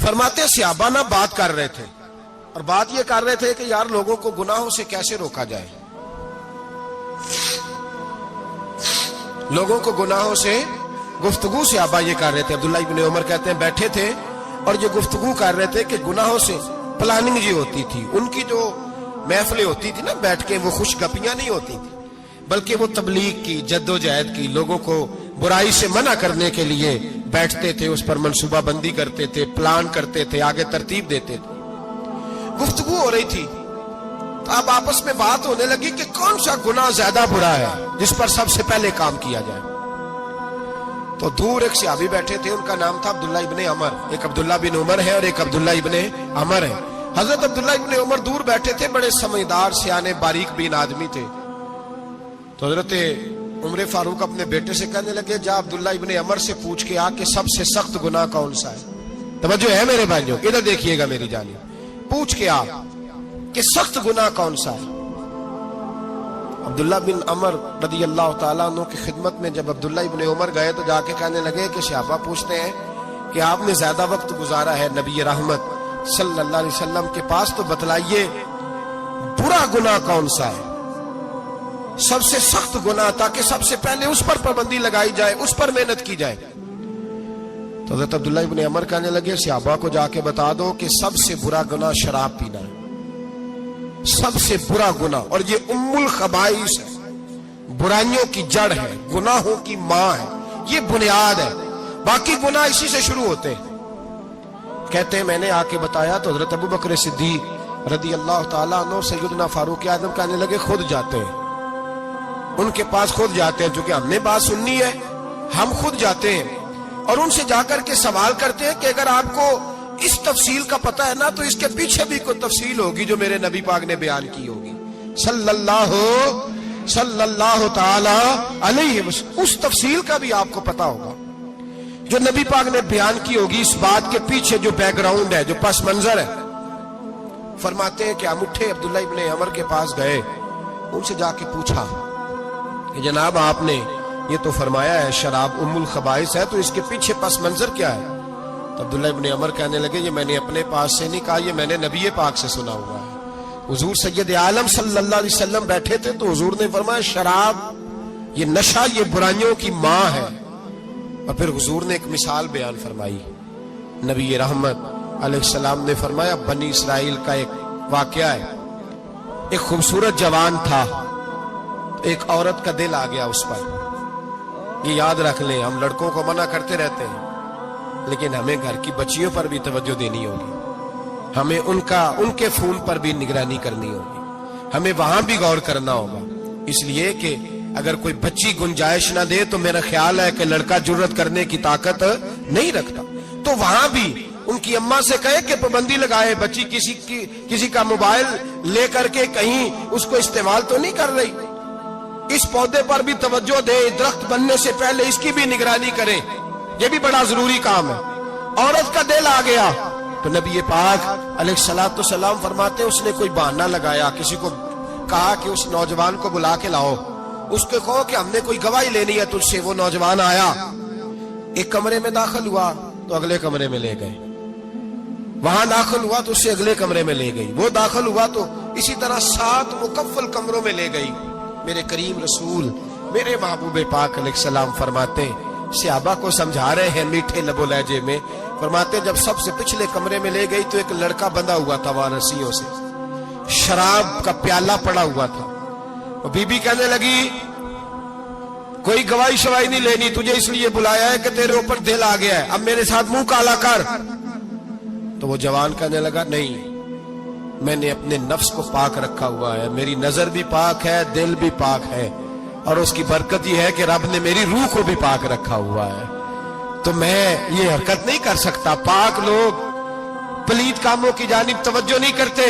فرماتے صحابہ نہ بات کر رہے تھے، اور بات یہ کر رہے تھے کہ یار لوگوں کو گناہوں سے کیسے روکا جائے، لوگوں کو گناہوں سے گفتگو صحابہ یہ کر رہے تھے۔ عبداللہ ابن عمر کہتے ہیں بیٹھے تھے اور یہ گفتگو کر رہے تھے کہ گناہوں سے پلاننگ جی ہوتی تھی، ان کی جو محفلیں ہوتی تھی نا بیٹھ کے، وہ خوش گپیاں نہیں ہوتی تھی بلکہ وہ تبلیغ کی، جد و جہد کی، لوگوں کو برائی سے منع کرنے کے لیے بیٹھتے تھے، اس پر منصوبہ بندی کرتے تھے، پلان کرتے تھے، آگے ترتیب دیتے تھے۔ گفتگو ہو رہی تھی تو اب آپس میں بات ہونے لگی کہ کون سا گناہ زیادہ برا ہے جس پر سب سے پہلے کام کیا جائے۔ تو دور ایک صحابی بیٹھے تھے، ان کا نام تھا عبداللہ ابن عمر، ایک عبداللہ بن عمر ہے اور ایک عبداللہ ابن عمر ہے۔ حضرت عبداللہ ابن عمر دور بیٹھے تھے، بڑے سمجھدار سیانے باریک بین آدمی تھے۔ تو حضرت عمر فاروق اپنے بیٹے سے کہنے لگے جا عبداللہ ابن عمر سے پوچھ کے آ کہ سب سے سخت گناہ کون سا ہے۔ توجہ ہے میرے بھائیوں، ادھر دیکھیے گا میری جانب، پوچھ کے آ کہ سخت گناہ کون سا ہے۔ عبداللہ بن عمر رضی اللہ تعالیٰ عنہ کی خدمت میں جب عبداللہ ابن عمر گئے تو جا کے کہنے لگے کہ صحابہ پوچھتے ہیں کہ آپ نے زیادہ وقت گزارا ہے نبی رحمت صلی اللہ علیہ وسلم کے پاس، تو بتلائیے برا گناہ کون سا ہے، سب سے سخت گناہ، تاکہ سب سے پہلے اس پر پابندی لگائی جائے، اس پر محنت کی جائے۔ تو حضرت عبداللہ ابن عمر کہنے لگے صحابہ کو جا کے بتا دو کہ سب سے برا گناہ شراب پینا ہے، سب سے برا گناہ، اور یہ ام الخبائث ہے، برائیوں کی جڑ ہے، گناہوں کی ماں ہے، یہ بنیاد ہے، باقی گناہ اسی سے شروع ہوتے ہیں۔ کہتے ہیں میں نے آ کے بتایا تو حضرت ابو بکر صدیق رضی اللہ تعالیٰ عنہ سیدنا فاروق اعظم کہنے لگے خود جاتے ہیں، ان کے پاس خود جاتے ہیں، چونکہ ہم نے بات سننی ہے ہم خود جاتے ہیں اور ان سے جا کر کے سوال کرتے ہیں کہ اگر آپ کو اس تفصیل کا پتہ ہے نا تو اس کے پیچھے بھی کوئی تفصیل ہوگی جو میرے نبی پاک نے بیان کی ہوگی صلی اللہ تعالی علیہ وسلم، اس تفصیل کا بھی آپ کو پتہ ہوگا جو نبی پاک نے بیان کی ہوگی، اس بات کے پیچھے جو بیک گراؤنڈ ہے، جو پس منظر ہے۔ فرماتے ہیں کہ ہم اٹھے، عبداللہ ابن عمر کے پاس گئے، ان سے جا کے پوچھا کہ جناب آپ نے یہ تو فرمایا ہے شراب ام الخبائث ہے، تو اس کے پیچھے پس منظر کیا ہے؟ تو عبداللہ ابن عمر کہنے لگے یہ میں نے اپنے پاس سے نہیں کہا، یہ میں نے نبی پاک سے سنا ہوا ہے۔ حضور سید عالم صلی اللہ علیہ وسلم بیٹھے تھے تو حضور نے فرمایا شراب، یہ نشہ، یہ برائیوں کی ماں ہے۔ اور پھر حضور نے ایک مثال بیان فرمائی، نبی رحمت علیہ السلام نے فرمایا بنی اسرائیل کا ایک واقعہ ہے، ایک خوبصورت جوان تھا، ایک عورت کا دل آ گیا اس پر۔ یہ یاد رکھ لیں، ہم لڑکوں کو منع کرتے رہتے ہیں لیکن ہمیں گھر کی بچیوں پر بھی توجہ دینی ہوگی، ہمیں ان کے فون پر بھی نگرانی کرنی ہوگی، ہمیں وہاں بھی غور کرنا ہوگا، اس لیے کہ اگر کوئی بچی گنجائش نہ دے تو میرا خیال ہے کہ لڑکا جرت کرنے کی طاقت نہیں رکھتا۔ تو وہاں بھی ان کی اماں سے کہے کہ پابندی لگائے، بچی کسی کا موبائل لے کر کے کہیں اس کو استعمال تو نہیں کر رہی، اس پودے پر بھی توجہ دے، درخت بننے سے پہلے اس کی بھی نگرانی کرے، یہ بھی بڑا ضروری کام ہے۔ عورت کا دل آ گیا تو نبی پاک علیہ الصلوۃ والسلام فرماتے اس نے کوئی بہانہ لگایا، کسی کو کہا کہ اس نوجوان کو بلا کے لاؤ، اس کو کہو کہ ہم نے کوئی گواہی لینی ہے تجھ سے۔ وہ نوجوان آیا، ایک کمرے میں داخل ہوا تو اگلے کمرے میں لے گئے، وہاں داخل ہوا تو اس سے اگلے کمرے میں لے گئی، وہ داخل ہوا تو اسی طرح 7 مکفل کمروں میں لے گئی۔ میرے کریم رسول میرے محبوب پاک علیہ السلام فرماتے، صحابہ کو سمجھا رہے ہیں میٹھے لب و لہجے میں، فرماتے جب سب سے پچھلے کمرے میں لے گئی تو ایک لڑکا بندھا ہوا تھا وہاں رسیوں سے، شراب کا پیالہ پڑا ہوا تھا۔ اور بی بی کہنے لگی کوئی گواہی شواہی نہیں لینی، تجھے اس لیے بلایا ہے کہ تیرے اوپر دل آ گیا ہے، اب میرے ساتھ منہ کالا کر۔ تو وہ جوان کہنے لگا نہیں، میں نے اپنے نفس کو پاک رکھا ہوا ہے، میری نظر بھی پاک ہے، دل بھی پاک ہے، اور اس کی برکت یہ ہے کہ رب نے میری روح کو بھی پاک رکھا ہوا ہے، تو میں یہ حرکت نہیں کر سکتا۔ پاک لوگ پلید کاموں کی جانب توجہ نہیں کرتے،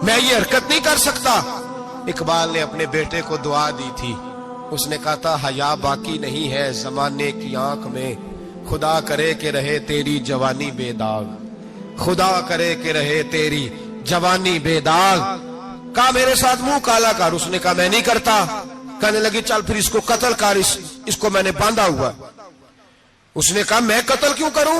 میں یہ حرکت نہیں کر سکتا۔ اقبال نے اپنے بیٹے کو دعا دی تھی، اس نے کہا تھا حیا باقی نہیں ہے زمانے کی آنکھ میں، خدا کرے کہ رہے تیری جوانی بے داغ، خدا کرے کہ رہے تیری جوانی بے داغ۔ کہا میرے ساتھ منہ کالا کر، اس نے کہا میں نہیں کرتا۔ کہنے لگی چل پھر اس کو قتل کر، اس کو میں نے باندھا ہوا۔ اس نے کہا میں قتل کیوں کروں،